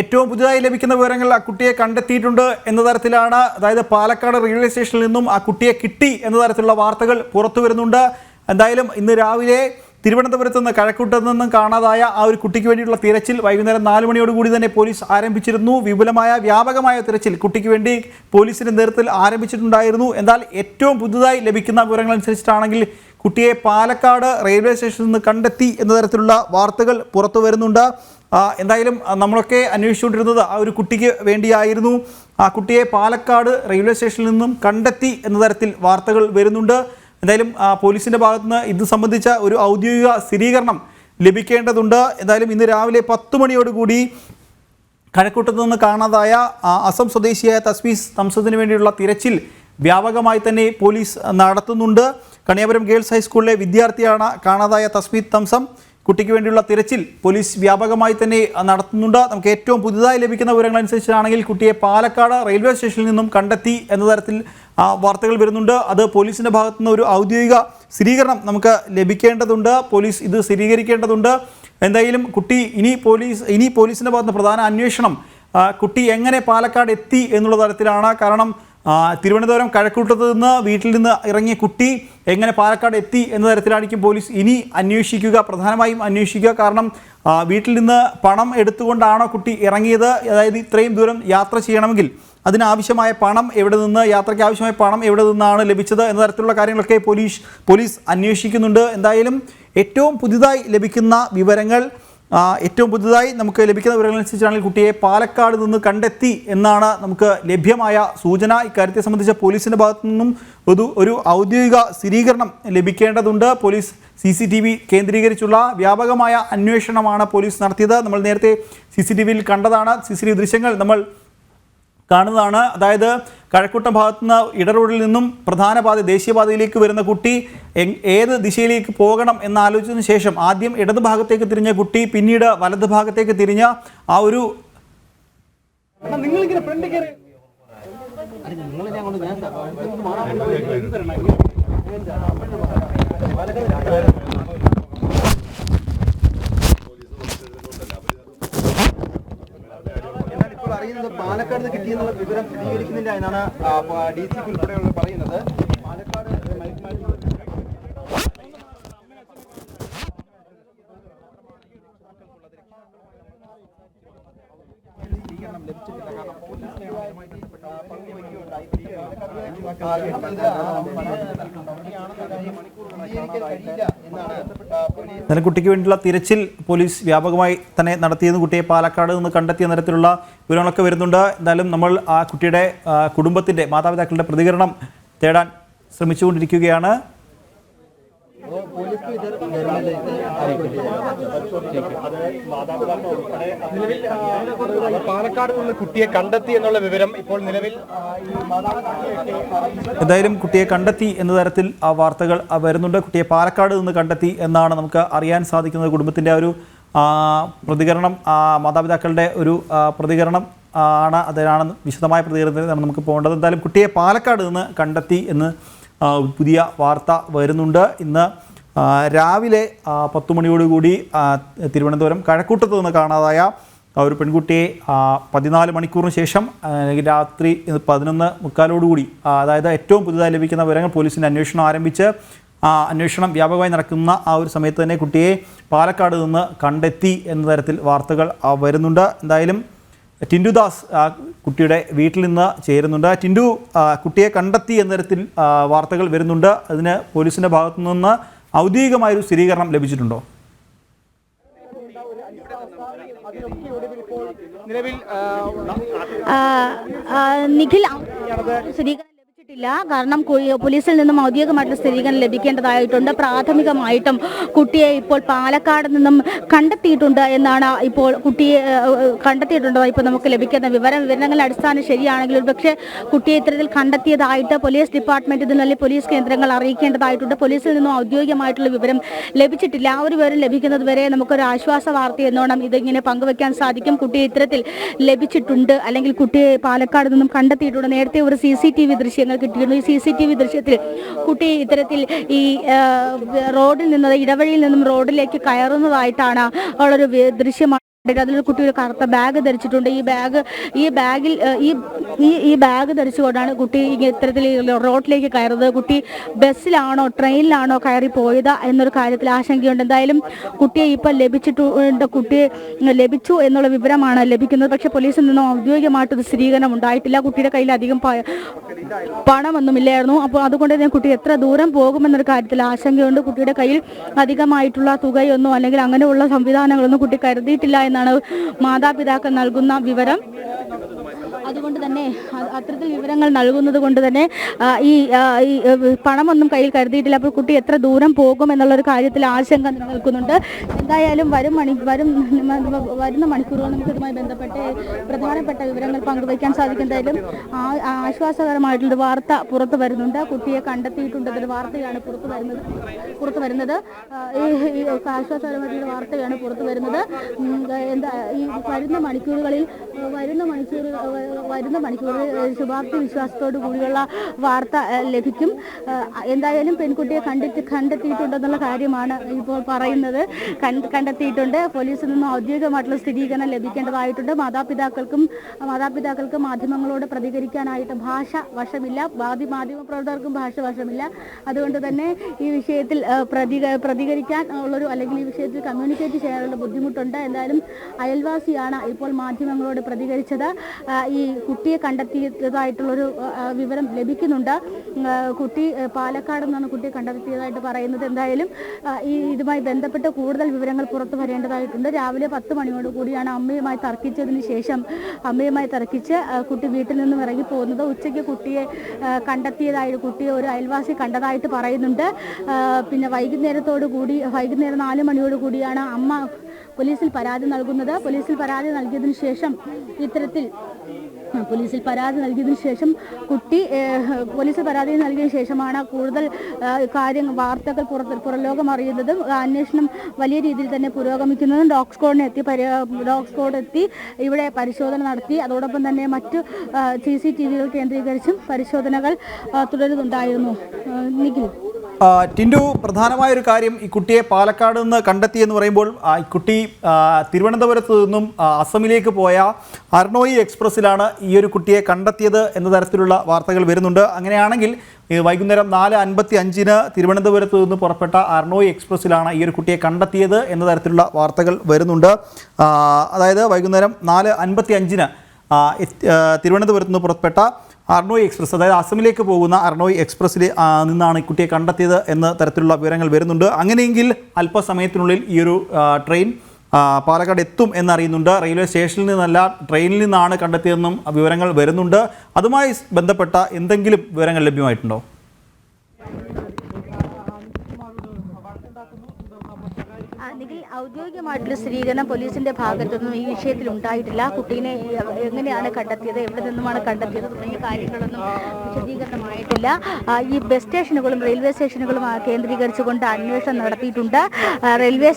ഏറ്റവും പുതുതായി ലഭിക്കുന്ന വിവരങ്ങൾ ആ കുട്ടിയെ കണ്ടെത്തിയിട്ടുണ്ട് എന്ന തരത്തിലാണ്. അതായത് പാലക്കാട് റെയിൽവേ സ്റ്റേഷനിൽ നിന്നും ആ കുട്ടിയെ കിട്ടി എന്ന തരത്തിലുള്ള വാർത്തകൾ പുറത്തു വരുന്നുണ്ട്. എന്തായാലും ഇന്ന് രാവിലെ തിരുവനന്തപുരത്ത് നിന്ന് കഴക്കൂട്ടത്ത് നിന്നും കാണാതായ ആ ഒരു കുട്ടിക്ക് വേണ്ടിയിട്ടുള്ള തിരച്ചിൽ വൈകുന്നേരം 4 മണിയോടുകൂടി തന്നെ പോലീസ് ആരംഭിച്ചിരുന്നു. വിപുലമായ വ്യാപകമായ തിരച്ചിൽ കുട്ടിക്ക് വേണ്ടി പോലീസിന്റെ നേതൃത്വത്തിൽ ആരംഭിച്ചിട്ടുണ്ടായിരുന്നു. എന്നാൽ ഏറ്റവും പുതുതായി ലഭിക്കുന്ന വിവരങ്ങൾ അനുസരിച്ചിട്ടാണെങ്കിൽ കുട്ടിയെ പാലക്കാട് റെയിൽവേ സ്റ്റേഷനിൽ നിന്ന് കണ്ടെത്തി എന്ന തരത്തിലുള്ള വാർത്തകൾ പുറത്തു വരുന്നുണ്ട്. എന്തായാലും നമ്മളൊക്കെ അന്വേഷിച്ചുകൊണ്ടിരുന്നത് ആ ഒരു കുട്ടിക്ക് വേണ്ടിയായിരുന്നു. ആ കുട്ടിയെ പാലക്കാട് റെയിൽവേ സ്റ്റേഷനിൽ നിന്നും കണ്ടെത്തി എന്ന തരത്തിൽ വാർത്തകൾ വരുന്നുണ്ട്. എന്തായാലും പോലീസിൻ്റെ ഭാഗത്തുനിന്ന് ഇത് സംബന്ധിച്ച ഒരു ഔദ്യോഗിക സ്ഥിരീകരണം ലഭിക്കേണ്ടതുണ്ട്. എന്തായാലും ഇന്ന് രാവിലെ 10 മണിയോടുകൂടി കഴക്കൂട്ടത്ത് നിന്ന് കാണാതായ അസം സ്വദേശിയായ തസ്മീസ് തംസത്തിന് വേണ്ടിയുള്ള തിരച്ചിൽ വ്യാപകമായി തന്നെ പോലീസ് നടത്തുന്നുണ്ട്. കണിയാപുരം ഗേൾസ് ഹൈസ്കൂളിലെ വിദ്യാർത്ഥിയാണ് കാണാതായ തസ്മീത് തംസം. കുട്ടിക്ക് വേണ്ടിയുള്ള തിരച്ചിൽ പോലീസ് വ്യാപകമായി തന്നെ നടത്തുന്നുണ്ട്. നമുക്ക് ഏറ്റവും പുതുതായി ലഭിക്കുന്ന വിവരങ്ങൾ അനുസരിച്ചാണെങ്കിൽ കുട്ടിയെ പാലക്കാട് റെയിൽവേ സ്റ്റേഷനിൽ നിന്നും കണ്ടെത്തി എന്ന തരത്തിൽ വാർത്തകൾ വരുന്നുണ്ട്. അത് പോലീസിൻ്റെ ഭാഗത്തുനിന്ന് ഒരു ഔദ്യോഗിക സ്ഥിരീകരണം നമുക്ക് ലഭിക്കേണ്ടതുണ്ട്. പോലീസ് ഇത് സ്ഥിരീകരിക്കേണ്ടതുണ്ട്. എന്തായാലും കുട്ടി ഇനി പോലീസിൻ്റെ ഭാഗത്തുനിന്ന് പ്രധാന അന്വേഷണം കുട്ടി എങ്ങനെ പാലക്കാട് എത്തി എന്നുള്ള തരത്തിലാണ്. കാരണം തിരുവനന്തപുരം കഴക്കൂട്ടത്ത് നിന്ന് വീട്ടിൽ നിന്ന് ഇറങ്ങിയ കുട്ടി എങ്ങനെ പാലക്കാട് എത്തി എന്ന തരത്തിലായിരിക്കും പോലീസ് ഇനി അന്വേഷിക്കുക, പ്രധാനമായും അന്വേഷിക്കുക. കാരണം വീട്ടിൽ നിന്ന് പണം എടുത്തുകൊണ്ടാണോ കുട്ടി ഇറങ്ങിയത്, അതായത് ഇത്രയും ദൂരം യാത്ര ചെയ്യണമെങ്കിൽ അതിനാവശ്യമായ പണം എവിടെ നിന്ന്, യാത്രയ്ക്ക് ആവശ്യമായ പണം എവിടെ നിന്നാണ് ലഭിച്ചത് എന്ന തരത്തിലുള്ള കാര്യങ്ങളൊക്കെ പോലീസ് അന്വേഷിക്കുന്നുണ്ട്. എന്തായാലും ഏറ്റവും പുതുതായി ലഭിക്കുന്ന വിവരങ്ങൾ നമുക്ക് ലഭിക്കുന്ന വിവരങ്ങളനുസരിച്ചാണെങ്കിൽ കുട്ടിയെ പാലക്കാട് നിന്ന് കണ്ടെത്തി എന്നാണ് നമുക്ക് ലഭ്യമായ സൂചന. ഇക്കാര്യത്തെ സംബന്ധിച്ച പോലീസിൻ്റെ ഭാഗത്തു നിന്നും ഒരു ഔദ്യോഗിക സ്ഥിരീകരണം ലഭിക്കേണ്ടതുണ്ട്. പോലീസ് CCTV കേന്ദ്രീകരിച്ചുള്ള വ്യാപകമായ അന്വേഷണമാണ് പോലീസ് നടത്തിയത്. നമ്മൾ നേരത്തെ CCTVയിൽ കണ്ടതാണ്. CCTV ദൃശ്യങ്ങൾ നമ്മൾ കാണുന്നതാണ്. അതായത് കഴക്കൂട്ടം ഭാഗത്തുനിന്ന് ഇടറോഡിൽ നിന്നും പ്രധാന പാത ദേശീയപാതയിലേക്ക് വരുന്ന കുട്ടി ഏത് ദിശയിലേക്ക് പോകണം എന്നാലോചിച്ചതിന് ശേഷം ആദ്യം ഇടത് ഭാഗത്തേക്ക് തിരിഞ്ഞ കുട്ടി പിന്നീട് വലത് ഭാഗത്തേക്ക് തിരിഞ്ഞ ആ ഒരു പാലക്കാട് കിട്ടിയെന്നുള്ള വിവരം സ്ഥിരീകരിക്കുന്നില്ല എന്നാണ് DCP ഉൾപ്പെടെയുള്ള പറയുന്നത്. പാലക്കാട് കുട്ടിക്ക് വേണ്ടിയുള്ള തിരച്ചിൽ പോലീസ് വ്യാപകമായി തന്നെ നടത്തിയെന്ന് കുട്ടിയെ പാലക്കാട് നിന്ന് കണ്ടെത്തിയ തരത്തിലുള്ള വിവരങ്ങളൊക്കെ വരുന്നുണ്ട്. എന്തായാലും നമ്മൾ ആ കുട്ടിയുടെ കുടുംബത്തിൻ്റെ മാതാപിതാക്കളുടെ പ്രതികരണം തേടാൻ ശ്രമിച്ചുകൊണ്ടിരിക്കുകയാണ്. പാലക്കാട് നിന്ന് കുട്ടിയെ കണ്ടെത്തി എന്നുള്ള വിവരം ഇപ്പോൾ നിലവിൽ എന്തായാലും കുട്ടിയെ കണ്ടെത്തി എന്ന തരത്തിൽ ആ വാർത്തകൾ വരുന്നുണ്ട്. കുട്ടിയെ പാലക്കാട് നിന്ന് കണ്ടെത്തി എന്നാണ് നമുക്ക് അറിയാൻ സാധിക്കുന്നത്. കുടുംബത്തിൻ്റെ ഒരു പ്രതികരണം, മാതാപിതാക്കളുടെ ഒരു പ്രതികരണം അതിനാണ് വിശദമായ പ്രതികരണത്തിനാണ് നമുക്ക് പോകേണ്ടത്. എന്തായാലും കുട്ടിയെ പാലക്കാട് നിന്ന് കണ്ടെത്തി എന്ന് പുതിയ വാർത്ത വരുന്നുണ്ട്. ഇന്ന് രാവിലെ 10 മണിയോടുകൂടി തിരുവനന്തപുരം കഴക്കൂട്ടത്ത് നിന്ന് കാണാതായ ഒരു പെൺകുട്ടിയെ 14 മണിക്കൂറിന് ശേഷം രാത്രി 11:45 അതായത് ഏറ്റവും പുതുതായി ലഭിക്കുന്ന വിവരങ്ങൾ പോലീസിൻ്റെ അന്വേഷണം ആരംഭിച്ച് അന്വേഷണം വ്യാപകമായി നടക്കുന്ന ആ ഒരു സമയത്ത് തന്നെ കുട്ടിയെ പാലക്കാട് നിന്ന് കണ്ടെത്തി എന്ന തരത്തിൽ വാർത്തകൾ വരുന്നുണ്ട്. എന്തായാലും ടിൻഡു ദാസ് കുട്ടിയുടെ വീട്ടിൽ നിന്ന് ചേരുന്നുണ്ട്. ടിൻഡു, കുട്ടിയെ കണ്ടെത്തി എന്ന തരത്തിൽ വാർത്തകൾ വരുന്നുണ്ട്. അതിന് പോലീസിൻ്റെ ഭാഗത്തു നിന്ന് ഔദ്യോഗികമായൊരു സ്ഥിരീകരണം ലഭിച്ചിട്ടുണ്ടോ? നിഖിൽ, കാരണം പോലീസിൽ നിന്നും ഔദ്യോഗികമായിട്ടുള്ള സ്ഥിരീകരണം ലഭിക്കേണ്ടതായിട്ടുണ്ട്. പ്രാഥമികമായിട്ടും കുട്ടിയെ ഇപ്പോൾ പാലക്കാട് നിന്നും കണ്ടെത്തിയിട്ടുണ്ട് എന്നാണ് ഇപ്പോൾ നമുക്ക് ലഭിക്കുന്ന വിവരങ്ങളുടെ അടിസ്ഥാനം ശരിയാണെങ്കിൽ പക്ഷേ കുട്ടിയെ ഇത്തരത്തിൽ കണ്ടെത്തിയതായിട്ട് പോലീസ് ഡിപ്പാർട്ട്മെന്റ് ഇതിനുള്ളിൽ പോലീസ് കേന്ദ്രങ്ങൾ അറിയിക്കേണ്ടതായിട്ടുണ്ട്. പോലീസിൽ നിന്നും ഔദ്യോഗികമായിട്ടുള്ള വിവരം ലഭിച്ചിട്ടില്ല. ആ ഒരു വിവരം ലഭിക്കുന്നത് വരെ നമുക്കൊരു ആശ്വാസ വാർത്ത എന്നോണം ഇതിങ്ങനെ പങ്കുവെക്കാൻ സാധിക്കും. കുട്ടിയെ ഇത്തരത്തിൽ ലഭിച്ചിട്ടുണ്ട്, അല്ലെങ്കിൽ കുട്ടിയെ പാലക്കാട് നിന്നും കണ്ടെത്തിയിട്ടുണ്ട്. നേരത്തെ ഒരു CCTV ദൃശ്യങ്ങൾ കിട്ടിയിരുന്നു. ഈ CCTV ദൃശ്യത്തിൽ കുട്ടി ഇത്തരത്തിൽ ഈ റോഡിൽ നിന്ന് ഇടവഴിയിൽ നിന്നും റോഡിലേക്ക് കയറുന്നതായിട്ടാണ് ഉള്ളൊരു ദൃശ്യമാണ് അതിലൊരു കുട്ടി ഒരു കറുത്ത ബാഗ് ധരിച്ചിട്ടുണ്ട്. ഈ ബാഗ് ധരിച്ചുകൊണ്ടാണ് കുട്ടി ഇത്തരത്തിൽ റോഡിലേക്ക് കയറുന്നത്. കുട്ടി ബസ്സിലാണോ ട്രെയിനിലാണോ കയറി പോയത് എന്നൊരു കാര്യത്തിൽ ആശങ്കയുണ്ട്. എന്തായാലും കുട്ടിയെ ഇപ്പോൾ കുട്ടിയെ ലഭിച്ചു എന്നുള്ള വിവരമാണ് ലഭിക്കുന്നത്. പക്ഷേ പോലീസിൽ നിന്നും ഔദ്യോഗികമായിട്ടൊരു സ്ഥിരീകരണം ഉണ്ടായിട്ടില്ല. കുട്ടിയുടെ കയ്യിൽ അധികം പണമൊന്നുമില്ലായിരുന്നു. അപ്പോൾ അതുകൊണ്ട് തന്നെ കുട്ടി എത്ര ദൂരം പോകുമെന്നൊരു കാര്യത്തിൽ ആശങ്കയുണ്ട്. കുട്ടിയുടെ കയ്യിൽ അധികമായിട്ടുള്ള തുകയൊന്നും അല്ലെങ്കിൽ അങ്ങനെയുള്ള സംവിധാനങ്ങളൊന്നും കുട്ടി കരുതിയിട്ടില്ല എന്നാണ് മാതാപിതാക്കൾ നൽകുന്ന വിവരം. അതുകൊണ്ട് തന്നെ അത്തരത്തിൽ വിവരങ്ങൾ നൽകുന്നത് കൊണ്ട് തന്നെ ഈ പണമൊന്നും കയ്യിൽ കരുതിയിട്ടില്ല. അപ്പോൾ കുട്ടി എത്ര ദൂരം പോകും എന്നുള്ളൊരു കാര്യത്തിൽ ആശങ്ക നിലനിൽക്കുന്നുണ്ട്. എന്തായാലും വരുന്ന മണിക്കൂറുകൾ നമുക്ക് ഇതുമായി ബന്ധപ്പെട്ട് പ്രധാനപ്പെട്ട വിവരങ്ങൾ പങ്കുവയ്ക്കാൻ സാധിക്കും. എന്തായാലും ആശ്വാസകരമായിട്ടുള്ളൊരു വാർത്ത പുറത്തു വരുന്നുണ്ട്. കുട്ടിയെ കണ്ടെത്തിയിട്ടുണ്ടെന്നൊരു വാർത്തയാണ് പുറത്തു വരുന്നത്. ആശ്വാസകരമായിട്ടുള്ള വാർത്തയാണ് പുറത്തു വരുന്നത്. ഈ വരുന്ന മണിക്കൂറുകളിൽ ശുഭാപ്തി വിശ്വാസത്തോടു കൂടിയുള്ള വാർത്ത ലഭിക്കും. എന്തായാലും പെൺകുട്ടിയെ കണ്ടെത്തിയിട്ടുണ്ടെന്നുള്ള കാര്യമാണ് ഇപ്പോൾ പറയുന്നത്. കണ്ടെത്തിയിട്ടുണ്ട്. പോലീസിൽ നിന്നും ഔദ്യോഗികമായിട്ടുള്ള സ്ഥിരീകരണം ലഭിക്കേണ്ടതായിട്ടുണ്ട്. മാതാപിതാക്കൾക്ക് മാധ്യമങ്ങളോട് പ്രതികരിക്കാനായിട്ട് ഭാഷ വശമില്ല. മാധ്യമപ്രവർത്തകർക്കും ഭാഷ വശമില്ല. അതുകൊണ്ട് തന്നെ ഈ വിഷയത്തിൽ പ്രതികരിക്കാൻ ഉള്ളൊരു അല്ലെങ്കിൽ ഈ വിഷയത്തിൽ കമ്മ്യൂണിക്കേറ്റ് ചെയ്യാനുള്ള ബുദ്ധിമുട്ടുണ്ട്. എന്തായാലും അയൽവാസിയാണ് ഇപ്പോൾ മാധ്യമങ്ങളോട് പ്രതികരിച്ചത്. ഈ കുട്ടിയെ കണ്ടെത്തിയതായിട്ടുള്ളൊരു വിവരം ലഭിക്കുന്നുണ്ട്. കുട്ടി പാലക്കാട് നിന്നാണ് കുട്ടിയെ കണ്ടെത്തിയതായിട്ട് പറയുന്നത്. എന്തായാലും ഇതുമായി ബന്ധപ്പെട്ട് കൂടുതൽ വിവരങ്ങൾ പുറത്തു വരേണ്ടതായിട്ടുണ്ട്. രാവിലെ 10 മണിയോട് കൂടിയാണ് അമ്മയുമായി തർക്കിച്ച് കുട്ടി വീട്ടിൽ നിന്നും ഇറങ്ങി പോകുന്നത്. ഉച്ചയ്ക്ക് കുട്ടിയെ കുട്ടിയെ ഒരു അയൽവാസി കണ്ടതായിട്ട് പറയുന്നുണ്ട്. പിന്നെ വൈകുന്നേരം 4 മണിയോട് കൂടിയാണ് അമ്മ പോലീസിൽ പരാതി നൽകുന്നത്. പോലീസിൽ പരാതി നൽകിയതിനു ശേഷം കൂടുതൽ വാർത്തകൾ പുറലോകം അറിയുന്നതും അന്വേഷണം വലിയ രീതിയിൽ തന്നെ പുരോഗമിക്കുന്നതും ഡോഗ് സ്ക്വാഡ് എത്തി ഇവിടെ പരിശോധന നടത്തി. അതോടൊപ്പം തന്നെ മറ്റു CCTV കേന്ദ്രീകരിച്ചും പരിശോധനകൾ തുടരുന്നുണ്ടായിരുന്നു. നിഖിൽ, ടിൻഡു, പ്രധാനമായൊരു കാര്യം ഈ കുട്ടിയെ പാലക്കാട് നിന്ന് കണ്ടെത്തിയെന്ന് പറയുമ്പോൾ ഈ കുട്ടി തിരുവനന്തപുരത്ത് നിന്നും അസമിലേക്ക് പോയ അർണോയി എക്സ്പ്രസ്സിലാണ് ഈ ഒരു കുട്ടിയെ കണ്ടെത്തിയത് എന്ന തരത്തിലുള്ള വാർത്തകൾ വരുന്നുണ്ട്. അങ്ങനെയാണെങ്കിൽ വൈകുന്നേരം 4:55 തിരുവനന്തപുരത്ത് നിന്ന് പുറപ്പെട്ട അർണോയി എക്സ്പ്രസ്സിലാണ് ഈ ഒരു കുട്ടിയെ കണ്ടെത്തിയത് എന്ന തരത്തിലുള്ള വാർത്തകൾ വരുന്നുണ്ട്. അതായത് വൈകുന്നേരം 4:55 തിരുവനന്തപുരത്ത് നിന്ന് പുറപ്പെട്ട അർണോയി എക്സ്പ്രസ്, അതായത് അസമിലേക്ക് പോകുന്ന അർണോയി എക്സ്പ്രസ്സിൽ നിന്നാണ് കുട്ടിയെ കണ്ടെത്തിയത് എന്ന തരത്തിലുള്ള വിവരങ്ങൾ വരുന്നുണ്ട്. അങ്ങനെയെങ്കിൽ അല്പസമയത്തിനുള്ളിൽ ഈ ഒരു ട്രെയിൻ പാലക്കാട് എത്തും എന്നറിയുന്നുണ്ട്. റെയിൽവേ സ്റ്റേഷനിൽ നിന്നല്ല, ട്രെയിനിൽ നിന്നാണ് കണ്ടെത്തിയതെന്നും വിവരങ്ങൾ വരുന്നുണ്ട്. അതുമായി ബന്ധപ്പെട്ട എന്തെങ്കിലും വിവരങ്ങൾ ലഭ്യമായിട്ടുണ്ടോ? നിഖിൽ, ഔദ്യോഗികമായിട്ടുള്ള സ്ഥിരീകരണം പോലീസിന്റെ ഭാഗത്തുനിന്നും ഈ വിഷയത്തിൽ ഉണ്ടായിട്ടില്ല. കുട്ടീനെ എങ്ങനെയാണ് കണ്ടെത്തിയത്, എവിടെ നിന്നുമാണ് കണ്ടെത്തിയത് തുടങ്ങിയ കാര്യങ്ങളൊന്നും വിശദീകരണമായിട്ടില്ല. ഈ ബസ് സ്റ്റേഷനുകളും റെയിൽവേ സ്റ്റേഷനുകളും കേന്ദ്രീകരിച്ചുകൊണ്ട് അന്വേഷണം നടത്തിയിട്ടുണ്ട്. റെയിൽവേ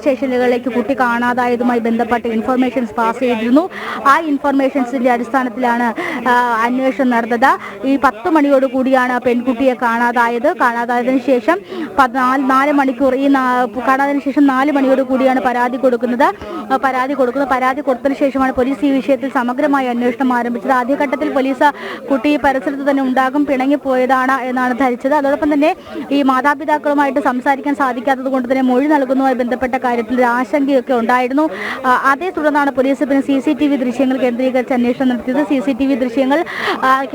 സ്റ്റേഷനുകളിലേക്ക് കുട്ടി കാണാതായതുമായി ബന്ധപ്പെട്ട ഇൻഫർമേഷൻസ് പാസ് ചെയ്തിരുന്നു. ആ ഇൻഫർമേഷൻസിന്റെ അടിസ്ഥാനത്തിലാണ് അന്വേഷണം നടന്നത്. ഈ 10 മണിയോട് കൂടിയാണ് പെൺകുട്ടിയെ കാണാതായതിനു ശേഷം 4 മണിക്കൂർ കാണാതിന് ശേഷം 4 മണിയോട് കൂടിയാണ് പരാതി കൊടുത്തതിന് ശേഷമാണ് പോലീസ് ഈ വിഷയത്തിൽ സമഗ്രമായ അന്വേഷണം ആരംഭിച്ചത്. ആദ്യഘട്ടത്തിൽ പോലീസ് കുട്ടി പരിസരത്ത് തന്നെ ഉണ്ടാകും, പിണങ്ങിപ്പോയതാണ് എന്നാണ് ധരിച്ചത്. അതോടൊപ്പം തന്നെ ഈ മാതാപിതാക്കളുമായിട്ട് സംസാരിക്കാൻ സാധിക്കാത്തത് കൊണ്ട് തന്നെ മൊഴി നൽകുന്നതുമായി ബന്ധപ്പെട്ട കാര്യത്തിൽ ഒരു ആശങ്കയൊക്കെ ഉണ്ടായിരുന്നു. അതേ തുടർന്നാണ് പോലീസ് പിന്നെ CCTV ദൃശ്യങ്ങൾ കേന്ദ്രീകരിച്ച് അന്വേഷണം നടത്തിയത്. CCTV ദൃശ്യങ്ങൾ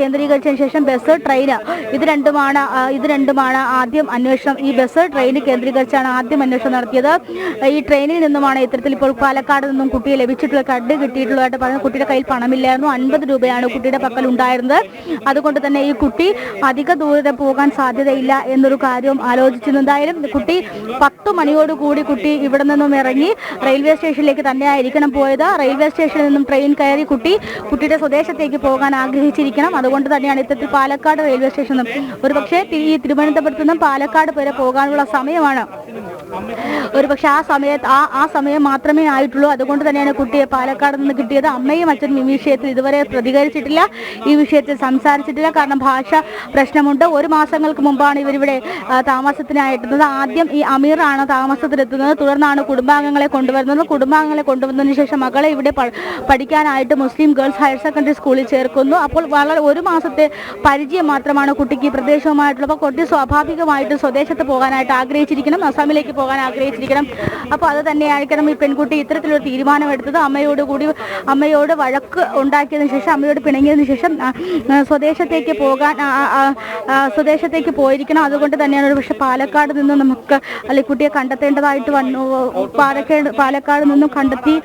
കേന്ദ്രീകരിച്ചതിന് ശേഷം ബസ്, ട്രെയിൻ ഇത് രണ്ടുമാണ് ആദ്യം അന്വേഷണം. ഈ ബസ്, ട്രെയിൻ കേന്ദ്രീകരിച്ചാണ് ആദ്യം അന്വേഷണം നടത്തിയത്. ഈ ട്രെയിനിൽ നിന്നുമാണ് ഇത്തരത്തിൽ ഇപ്പോൾ പാലക്കാട് നിന്നും കുട്ടിയെ ലഭിച്ചിട്ടുള്ള കണ്ട് കിട്ടിയിട്ടുള്ളതായിട്ട് പറഞ്ഞത്. കുട്ടിയുടെ കയ്യിൽ പണമില്ലായിരുന്നു, 50 രൂപയാണ് കുട്ടിയുടെ പക്കൽ ഉണ്ടായിരുന്നത്. അതുകൊണ്ട് തന്നെ ഈ കുട്ടി അധിക ദൂരെ പോകാൻ സാധ്യതയില്ല എന്നൊരു കാര്യം ആലോചിച്ചിരുന്നതായാലും കുട്ടി 10 മണിയോടുകൂടി കുട്ടി ഇവിടെ നിന്നും ഇറങ്ങി റെയിൽവേ സ്റ്റേഷനിലേക്ക് തന്നെ ആയിരിക്കണം പോയത്. റെയിൽവേ സ്റ്റേഷനിൽ നിന്നും ട്രെയിൻ കയറി കുട്ടിയുടെ സ്വദേശത്തേക്ക് പോകാൻ ആഗ്രഹിച്ചിരിക്കണം. അതുകൊണ്ട് തന്നെയാണ് ഇത്തരത്തിൽ പാലക്കാട് റെയിൽവേ സ്റ്റേഷനിൽ ഒരു പക്ഷേ ഈ തിരുവനന്തപുരത്ത് നിന്നും പാലക്കാട് വരെ പോകാനുള്ള സമയമാണ് ഒരുപക്ഷെ ആ സമയം മാത്രമേ ആയിട്ടുള്ളൂ. അതുകൊണ്ട് തന്നെയാണ് കുട്ടിയെ പാലക്കാട് നിന്ന് കിട്ടിയത്. അമ്മയും അച്ഛനും ഈ വിഷയത്തിൽ ഇതുവരെ പ്രതികരിച്ചിട്ടില്ല, ഈ വിഷയത്തിൽ സംസാരിച്ചിട്ടില്ല. കാരണം ഭാഷ പ്രശ്നമുണ്ട്. 1 മാസങ്ങൾക്ക് മുമ്പാണ് ഇവരിവിടെ താമസത്തിനായിട്ടുള്ളത്. ആദ്യം ഈ അമീറാണ് താമസത്തിലെത്തുന്നത്, തുടർന്നാണ് കുടുംബാംഗങ്ങളെ കൊണ്ടുവരുന്നത്. കുടുംബാംഗങ്ങളെ കൊണ്ടുവന്നതിന് ശേഷം മകളെ ഇവിടെ പഠിക്കാനായിട്ട് മുസ്ലിം ഗേൾസ് ഹയർ സെക്കൻഡറി സ്കൂളിൽ ചേർക്കുന്നു. അപ്പോൾ വളരെ 1 മാസത്തെ പരിചയം മാത്രമാണ് കുട്ടിക്ക് ഈ പ്രദേശവുമായിട്ടുള്ളത്. അപ്പോൾ കുട്ടി സ്വാഭാവികമായിട്ട് സ്വദേശത്ത് പോകാനായിട്ട് ആഗ്രഹിച്ചിരിക്കണം, അസാമിലേക്ക് പോകാൻ ആഗ്രഹിച്ചിരിക്കണം. അപ്പോൾ അത് തന്നെയായിരിക്കണം ഈ പെൺകുട്ടി ഇത്തരത്തിലൊരു തീരുമാനമെടുത്തത്. അമ്മയോട് വഴക്ക് ഉണ്ടാക്കിയതിനു ശേഷം, അമ്മയോട് പിണങ്ങിയതിനു ശേഷം സ്വദേശത്തേക്ക് പോയിരിക്കണം. അതുകൊണ്ട് തന്നെയാണ് ഒരു പക്ഷേ പാലക്കാട് നിന്ന് നമുക്ക് അല്ലെങ്കിൽ കുട്ടിയെ കണ്ടെത്തേണ്ടതായിട്ട് വന്നു. പാലക്കാട് നിന്നും കണ്ടെത്തി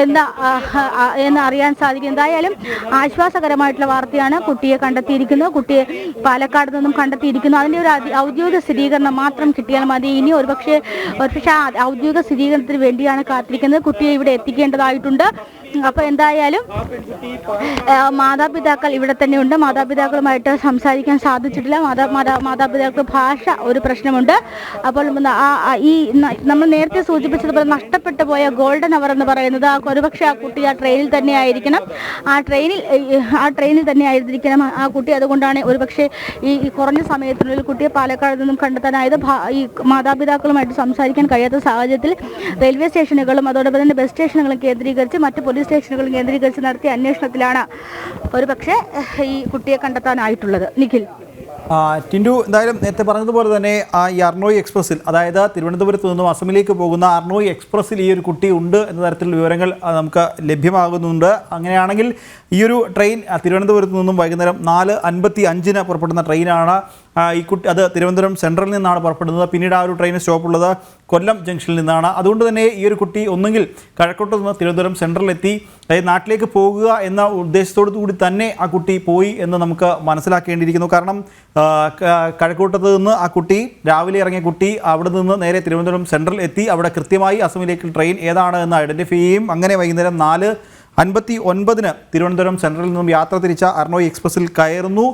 എന്ന് അറിയാൻ സാധിക്കും. എന്തായാലും ആശ്വാസകരമായിട്ടുള്ള വാർത്തയാണ്. കുട്ടിയെ കണ്ടെത്തിയിരിക്കുന്നു, കുട്ടിയെ പാലക്കാട് നിന്നും കണ്ടെത്തിയിരിക്കുന്നു. അതിൻ്റെ ഒരു ഔദ്യോഗിക സ്ഥിരീകരണം മാത്രം കിട്ടിയാൽ മതി. ഇനി ഒരുപക്ഷെ ആ ഔദ്യോഗിക സ്ഥിരീകരണത്തിന് വേണ്ടിയാണ് കാത്തിരിക്കുന്നത്. കുട്ടിയെ ഇവിടെ എത്തിക്കേണ്ടതായിട്ടുണ്ട്. അപ്പോൾ എന്തായാലും മാതാപിതാക്കൾ ഇവിടെ തന്നെയുണ്ട്. മാതാപിതാക്കളുമായിട്ട് സംസാരിക്കാൻ സാധിച്ചിട്ടില്ല. മാതാപിതാക്കൾ ഭാഷ ഒരു പ്രശ്നമുണ്ട്. അപ്പോൾ ഈ നമ്മൾ നേരത്തെ സൂചിപ്പിച്ചതുപോലെ നഷ്ടപ്പെട്ടു പോയ ഗോൾഡൻ അവർ എന്ന് പറയുന്നത് ഒരുപക്ഷെ ആ കുട്ടി ആ ട്രെയിനിൽ തന്നെ ആയിരിക്കണം, ആ ട്രെയിനിൽ തന്നെ ആയിരിക്കണം ആ കുട്ടി. അതുകൊണ്ടാണ് ഒരുപക്ഷെ ഈ കുറഞ്ഞ സമയത്തിനുള്ളിൽ കുട്ടിയെ പാലക്കാട് നിന്നും കണ്ടെത്താനായത്. ഈ മാതാപിതാക്കളുമായിട്ട് സംസാരിക്കാൻ കഴിയാത്ത സാഹചര്യത്തിൽ റെയിൽവേ സ്റ്റേഷനുകളും അതോടൊപ്പം തന്നെ ബസ് സ്റ്റേഷനുകളും കേന്ദ്രീകരിച്ച് മറ്റ് പോലീസ് സ്റ്റേഷനുകളും കേന്ദ്രീകരിച്ച് നടത്തിയ അന്വേഷണത്തിലാണ് ഒരുപക്ഷെ ഈ കുട്ടിയെ കണ്ടെത്താനായിട്ടുള്ളത്. നിഖിൽ. ടിൻഡു, എന്തായാലും നേരത്തെ പറഞ്ഞതുപോലെ തന്നെ ഈ അർണോയ് എക്സ്പ്രസ്സിൽ, അതായത് തിരുവനന്തപുരത്ത് നിന്നും അസമിലേക്ക് പോകുന്ന അർണോയ് എക്സ്പ്രസ്സിൽ ഈ ഒരു കുട്ടി ഉണ്ട് എന്ന തരത്തിലുള്ള വിവരങ്ങൾ നമുക്ക് ലഭ്യമാകുന്നുണ്ട്. അങ്ങനെയാണെങ്കിൽ ഈ ഒരു ട്രെയിൻ തിരുവനന്തപുരത്ത് നിന്നും വൈകുന്നേരം 4:55 പുറപ്പെടുന്ന ട്രെയിനാണ്. ഈ കുട്ടി അത് തിരുവനന്തപുരം സെൻട്രലിൽ നിന്നാണ് പുറപ്പെടുന്നത്. പിന്നീട് ആ ഒരു ട്രെയിൻ സ്റ്റോപ്പുള്ളത് കൊല്ലം ജംഗ്ഷനിൽ നിന്നാണ്. അതുകൊണ്ട് തന്നെ ഈ ഒരു കുട്ടി ഒന്നുകിൽ കഴക്കൂട്ടത്ത് നിന്ന് തിരുവനന്തപുരം സെൻട്രലിലെത്തി, അതായത് നാട്ടിലേക്ക് പോകുക എന്ന ഉദ്ദേശത്തോടു കൂടി തന്നെ ആ കുട്ടി പോയി എന്ന് നമുക്ക് മനസ്സിലാക്കേണ്ടിയിരിക്കുന്നു. കാരണം കഴക്കൂട്ടത്ത് നിന്ന് ആ കുട്ടി രാവിലെ ഇറങ്ങിയ കുട്ടി അവിടെ നിന്ന് നേരെ തിരുവനന്തപുരം സെൻട്രൽ എത്തി, അവിടെ കൃത്യമായി അസമിലേക്ക് ട്രെയിൻ ഏതാണ് എന്ന് ഐഡൻറ്റിഫൈ ചെയ്യും. അങ്ങനെ വൈകുന്നേരം 4:59 തിരുവനന്തപുരം സെൻട്രലിൽ നിന്നും യാത്ര തിരിച്ച അർണോയ് എക്സ്പ്രസ്സിൽ കയറുന്നു.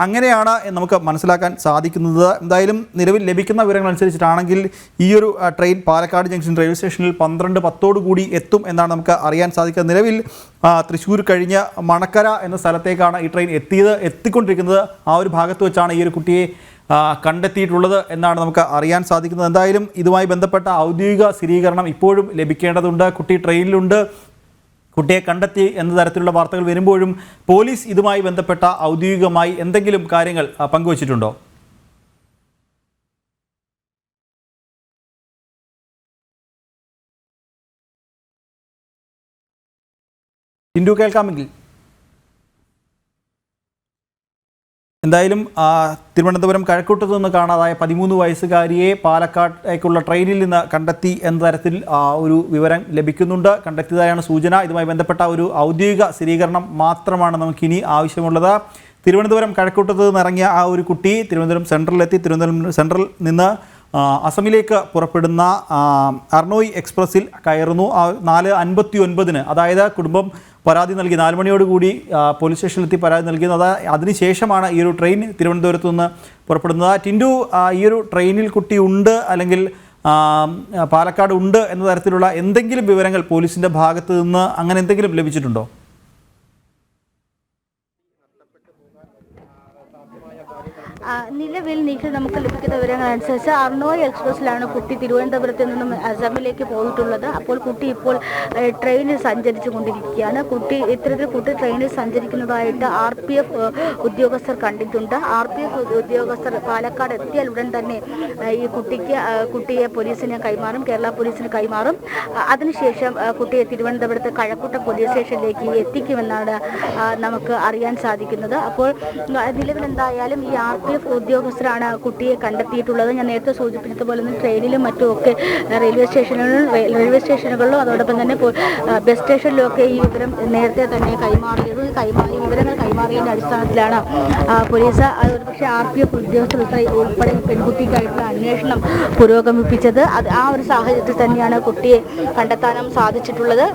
അങ്ങനെയാണ് നമുക്ക് മനസ്സിലാക്കാൻ സാധിക്കുന്നത്. എന്തായാലും നിലവിൽ ലഭിക്കുന്ന വിവരങ്ങൾ അനുസരിച്ചിട്ടാണെങ്കിൽ ഈ ഒരു ട്രെയിൻ പാലക്കാട് ജംഗ്ഷൻ റെയിൽവേ സ്റ്റേഷനിൽ 12:10 എത്തും എന്നാണ് നമുക്ക് അറിയാൻ സാധിക്കുക. നിലവിൽ തൃശ്ശൂർ കഴിഞ്ഞ് മണക്കര എന്ന സ്ഥലത്തേക്കാണ് ഈ ട്രെയിൻ എത്തിക്കൊണ്ടിരിക്കുന്നത്. ആ ഒരു ഭാഗത്ത് വെച്ചാണ് ഈ ഒരു കുട്ടിയെ കണ്ടെത്തിയിട്ടുള്ളത് എന്നാണ് നമുക്ക് അറിയാൻ സാധിക്കുന്നത്. എന്തായാലും ഇതുമായി ബന്ധപ്പെട്ട ഔദ്യോഗിക സ്ഥിരീകരണം ഇപ്പോഴും ലഭിക്കേണ്ടതുണ്ട്. കുട്ടി ട്രെയിനിലുണ്ട്, കുട്ടിയെ കണ്ടെത്തി എന്ന തരത്തിലുള്ള വാർത്തകൾ വരുമ്പോഴും പോലീസ് ഇതുമായി ബന്ധപ്പെട്ട ഔദ്യോഗികമായി എന്തെങ്കിലും കാര്യങ്ങൾ പങ്കുവച്ചിട്ടുണ്ടോ? ടിൻഡു, കേൾക്കാമെങ്കിൽ. എന്തായാലും തിരുവനന്തപുരം കഴക്കൂട്ടത്ത് നിന്ന് കാണാതായ 13 വയസ്സുകാരിയെ പാലക്കാട്ടേക്കുള്ള ട്രെയിനിൽ നിന്ന് കണ്ടെത്തി എന്ന തരത്തിൽ ഒരു വിവരം ലഭിക്കുന്നുണ്ട്. കണ്ടെത്തിയതായാണ് സൂചന. ഇതുമായി ബന്ധപ്പെട്ട ഒരു ഔദ്യോഗിക സ്ഥിരീകരണം മാത്രമാണ് നമുക്കിനി ആവശ്യമുള്ളത്. തിരുവനന്തപുരം കഴക്കൂട്ടത്ത് നിന്ന് ഇറങ്ങിയ ആ ഒരു കുട്ടി തിരുവനന്തപുരം സെൻട്രലിലെത്തി. തിരുവനന്തപുരം സെൻട്രൽ നിന്ന് അസമിലേക്ക് പുറപ്പെടുന്ന അർണോയ് എക്സ്പ്രസ്സിൽ കയറുന്നു. 4:59 അതായത് കുടുംബം പരാതി നൽകി 4 മണിയോടുകൂടി പോലീസ് സ്റ്റേഷനിലെത്തി പരാതി നൽകിയത്. അതിനുശേഷമാണ് ഈ ഒരു ട്രെയിൻ തിരുവനന്തപുരത്ത് നിന്ന് പുറപ്പെടുന്നത്. ടിൻഡു, ഈ ഒരു ട്രെയിനിൽ കുട്ടി ഉണ്ട് അല്ലെങ്കിൽ പാലക്കാട് ഉണ്ട് എന്ന തരത്തിലുള്ള എന്തെങ്കിലും വിവരങ്ങൾ പോലീസിൻ്റെ ഭാഗത്ത് നിന്ന് അങ്ങനെ എന്തെങ്കിലും ലഭിച്ചിട്ടുണ്ടോ? നിലവിൽ നമുക്ക് ലഭിക്കുന്ന വിവരങ്ങൾ അനുസരിച്ച് അർണോയ് എക്സ്പ്രസ്സിലാണ് കുട്ടി തിരുവനന്തപുരത്ത് നിന്നും അസമിലേക്ക് പോയിട്ടുള്ളത്. അപ്പോൾ കുട്ടി ഇപ്പോൾ ട്രെയിനിൽ സഞ്ചരിച്ചു കൊണ്ടിരിക്കുകയാണ്. ഇത്തരത്തിൽ കുട്ടി ട്രെയിനിൽ സഞ്ചരിക്കുന്നതായിട്ട് RPF ഉദ്യോഗസ്ഥർ കണ്ടിട്ടുണ്ട്. RPF ഉദ്യോഗസ്ഥർ പാലക്കാട് എത്തിയാൽ ഉടൻ തന്നെ ഈ കുട്ടിയെ പോലീസിന് കൈമാറും, കേരള പോലീസിന് കൈമാറും. അതിനുശേഷം കുട്ടിയെ തിരുവനന്തപുരത്ത് കഴക്കൂട്ടം പോലീസ് സ്റ്റേഷനിലേക്ക് എത്തിക്കുമെന്നാണ് നമുക്ക് അറിയാൻ സാധിക്കുന്നത്. അപ്പോൾ നിലവിൽ എന്തായാലും ഈ RPF ഉദ്യോഗസ്ഥരാണ് കുട്ടിയെ കണ്ടെത്തിയിട്ടുള്ളത്. ഞാൻ നേരത്തെ സൂചിപ്പിച്ചതുപോലെ തന്നെ ട്രെയിനിലും മറ്റുമൊക്കെ റെയിൽവേ സ്റ്റേഷനുകളിലും അതോടൊപ്പം തന്നെ ബസ് സ്റ്റേഷനിലും ഒക്കെ ഈ വിവരം നേരത്തെ തന്നെ വിവരങ്ങൾ കൈമാറിയതിൻ്റെ അടിസ്ഥാനത്തിലാണ് പോലീസ് ഒരുപക്ഷെ RPF ഉദ്യോഗസ്ഥർ ഉൾപ്പെടെ പെൺകുട്ടിക്കായിട്ടുള്ള അന്വേഷണം പുരോഗമിപ്പിച്ചത്. ആ ഒരു സാഹചര്യത്തിൽ തന്നെയാണ് കുട്ടിയെ കണ്ടെത്താനും സാധിച്ചിട്ടുള്ളത്.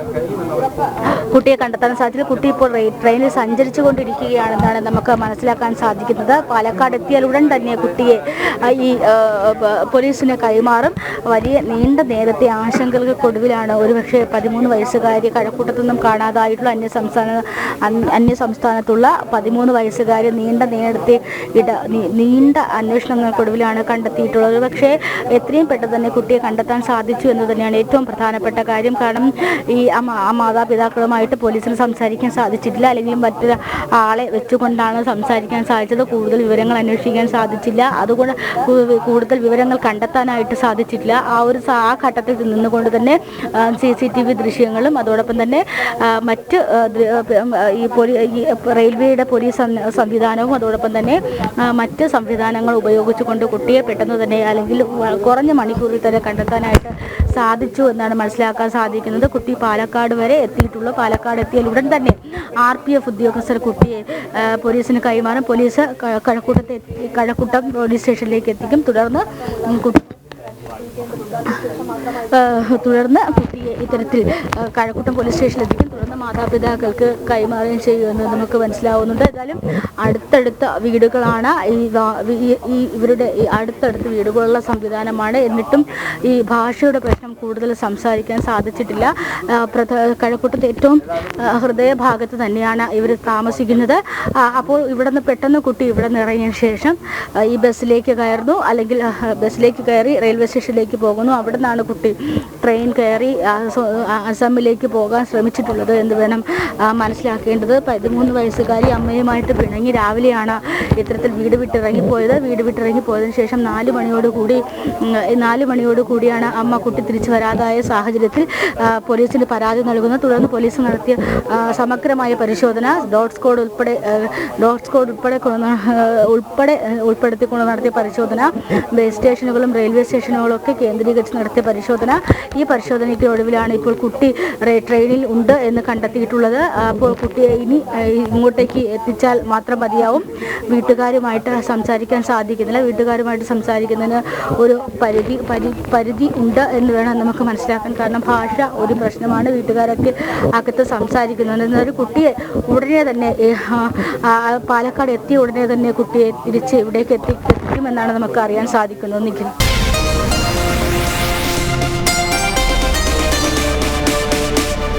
കുട്ടി ഇപ്പോൾ ട്രെയിനിൽ സഞ്ചരിച്ചു കൊണ്ടിരിക്കുകയാണെന്നാണ് നമുക്ക് മനസ്സിലാക്കാൻ സാധിക്കുന്നത്. പാലക്കാട് എത്തിയാൽ ഉടൻ തന്നെ കുട്ടിയെ ഈ പോലീസിന് കൈമാറും. വലിയ നീണ്ട നേരത്തെ ആശങ്കകൾക്കൊടുവിലാണ് ഒരുപക്ഷെ 13 വയസ്സുകാരി കഴക്കൂട്ടത്തു നിന്നും കാണാതായിട്ടുള്ള അന്യസംസ്ഥാനത്തുള്ള 13 വയസ്സുകാരി നീണ്ട അന്വേഷണങ്ങൾക്കൊടുവിലാണ് കണ്ടെത്തിയിട്ടുള്ളത്. ഒരുപക്ഷെ എത്രയും പെട്ടെന്ന് തന്നെ കുട്ടിയെ കണ്ടെത്താൻ സാധിച്ചു എന്ന് തന്നെയാണ് ഏറ്റവും പ്രധാനപ്പെട്ട കാര്യം. കാരണം ഈ മാതാപിതാക്കളുമായിട്ട് പോലീസിന് സംസാരിക്കാൻ സാധിച്ചിട്ടില്ല, അല്ലെങ്കിൽ മറ്റൊരു ആളെ വെച്ചുകൊണ്ടാണ് സംസാരിക്കാൻ സാധിച്ചത്. കൂടുതൽ വിവരങ്ങൾ അന്വേഷിക്കാൻ സാധിച്ചില്ല, അതുകൊണ്ട് കൂടുതൽ വിവരങ്ങൾ കണ്ടെത്താനായിട്ട് സാധിച്ചിട്ടില്ല. ആ ഘട്ടത്തിൽ നിന്നുകൊണ്ട് തന്നെ CCTV ദൃശ്യങ്ങളും അതോടൊപ്പം തന്നെ മറ്റ് ഈ റെയിൽവേയുടെ പോലീസ് സംവിധാനവും അതോടൊപ്പം തന്നെ മറ്റ് സംവിധാനങ്ങൾ ഉപയോഗിച്ചുകൊണ്ട് കുട്ടിയെ പെട്ടെന്ന് തന്നെ അല്ലെങ്കിൽ കുറഞ്ഞ മണിക്കൂറിൽ തന്നെ കണ്ടെത്താനായിട്ട് സാധിച്ചു എന്നാണ് മനസ്സിലാക്കാൻ സാധിക്കുന്നത്. കുട്ടി പാലക്കാട് വരെ എത്തിയിട്ടുള്ളൂ. പാലക്കാട് എത്തിയാൽ ഉടൻ തന്നെ RPF ഉദ്യോഗസ്ഥർ കുട്ടിയെ പോലീസിന് കൈമാറും. പോലീസ് കഴക്കൂട്ടം പോലീസ് സ്റ്റേഷനിലേക്ക് എത്തിക്കും. തുടർന്ന് കുട്ടിയെ ഇത്തരത്തിൽ കഴക്കൂട്ടം പോലീസ് സ്റ്റേഷനിലെത്തിക്കും. തുടർന്ന് മാതാപിതാക്കൾക്ക് കൈമാറുകയും ചെയ്യുമെന്ന് നമുക്ക് മനസ്സിലാവുന്നുണ്ട്. ഏതായാലും അടുത്തടുത്ത വീടുകളാണ് ഇവരുടെ അടുത്തടുത്ത വീടുകളുള്ള സംവിധാനമാണ്. എന്നിട്ടും ഈ ഭാഷയുടെ പ്രശ്നം കൂടുതൽ സംസാരിക്കാൻ സാധിച്ചിട്ടില്ല. കഴക്കൂട്ടത്ത് ഏറ്റവും ഹൃദയഭാഗത്ത് തന്നെയാണ് ഇവർ താമസിക്കുന്നത്. അപ്പോൾ ഇവിടെ നിന്ന് പെട്ടെന്ന് കുട്ടി ഇവിടെ നിന്ന് ഇറങ്ങിയ ശേഷം ഈ ബസ്സിലേക്ക് കയറുന്നു, അല്ലെങ്കിൽ ബസ്സിലേക്ക് കയറി റെയിൽവേ സ്റ്റേഷനിലേക്ക് പോകുന്നു. അവിടെ നിന്നാണ് കുട്ടി ട്രെയിൻ കയറി അസമിലേക്ക് പോകാൻ ശ്രമിച്ചിട്ടുള്ളത് എന്ന് വേണം മനസ്സിലാക്കേണ്ടത്. 13 വയസ്സുകാരി അമ്മയുമായിട്ട് പിണങ്ങി രാവിലെയാണ് ഇത്തരത്തിൽ വീട് വിട്ടിറങ്ങിപ്പോയതിനു ശേഷം 4 മണിയോടുകൂടിയാണ് അമ്മ കുട്ടി തിരിച്ചു വരാതായ സാഹചര്യത്തിൽ പോലീസിന് പരാതി നൽകുന്നത്. തുടർന്ന് പോലീസ് നടത്തിയ സമഗ്രമായ പരിശോധന ഡോട്ട് സ്ക്വാഡ് ഉൾപ്പെടുത്തിക്കൊണ്ട് നടത്തിയ പരിശോധന, ബസ് സ്റ്റേഷനുകളും റെയിൽവേ സ്റ്റേഷനുകളും ഒക്കെ കേന്ദ്രീകരിച്ച് നടത്തിയ പരിശോധന, ഈ പരിശോധനയ്ക്ക് ഒടുവിലാണ് ഇപ്പോൾ കുട്ടി ട്രെയിനിൽ ഉണ്ട് എന്ന് കണ്ടെത്തിയിട്ടുള്ളത്. അപ്പോൾ കുട്ടിയെ ഇനി ഇങ്ങോട്ടേക്ക് എത്തിച്ചാൽ മാത്രം മതിയാവും. വീട്ടുകാരുമായിട്ട് സംസാരിക്കാൻ സാധിക്കുന്നില്ല. വീട്ടുകാരുമായിട്ട് സംസാരിക്കുന്നതിന് ഒരു പരിധി ഉണ്ട് എന്ന് വേണം നമുക്ക് മനസ്സിലാക്കാൻ. കാരണം ഭാഷ ഒരു പ്രശ്നമാണ്. വീട്ടുകാരൊക്കെ അകത്ത് സംസാരിക്കുന്നത്. ഒരു കുട്ടിയെ ഉടനെ തന്നെ പാലക്കാട് എത്തിയ ഉടനെ തന്നെ കുട്ടിയെ തിരിച്ച് ഇവിടേക്ക് എത്തിക്കുമെന്നാണ് നമുക്ക് അറിയാൻ സാധിക്കുന്നത്. നിഖിൽ.